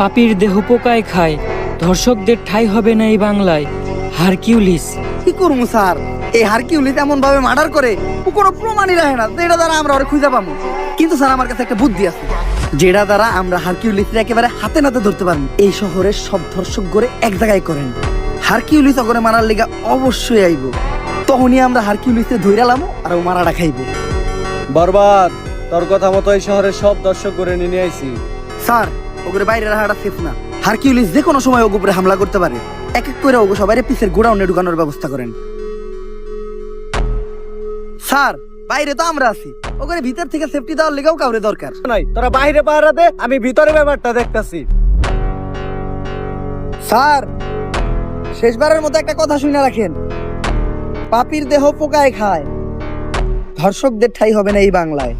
পাপীর দেহ পোকায় খায়, ধর্ষকদের ঠাঁই হবে না এই বাংলায়। হারকিউলিস। কি করবো স্যার? এই হারকিউলিস এমন ভাবে মার্ডার করে ও কোনো প্রমাণই রাখে না যেটা দ্বারা আমরা ওরে খুঁজে পাবো। কিন্তু স্যার আমার কাছে একটা বুদ্ধি আছে যেটা দ্বারা আমরা হারকিউলিস একেবারে হাতে নাতে ধরতে পারবো। এই শহরের সব ধর্ষক করে এক জায়গায় করেন, হারকিউলিস ওগরে মারার লেগা অবশ্যই আইব। তখনই আমরা হারকিউলিসে ধইরালাম আর ও মারাটা খাইব। বরবাদ, তোর কথা মতো এই শহরের সব দর্শক করে নিয়ে আইছি। স্যার ওগরে বাইরে রাখাটা সেফ না। হারকিউলিস যে কোনো সময় ওগো উপরে হামলা করতে পারে। এক এক করে ওগো সবাই পিসের গোডাউনে ঢুকানোর ব্যবস্থা করেন। স্যার বাইরে তো আমরা আছি, ওগরে ভিতর থেকে সেফটি দেওয়ার লেগেও কাউরে দরকার নাই, তোরা বাইরে পাহারা দে, আমি ভিতরে ব্যাপারটা দেখতাছি। স্যার শেষবারের মতো একটা কথা শুনে রাখেন, পাপীর দেহ পোকায় খায়, ধর্ষকদের ঠাঁই হবে না এই বাংলায়।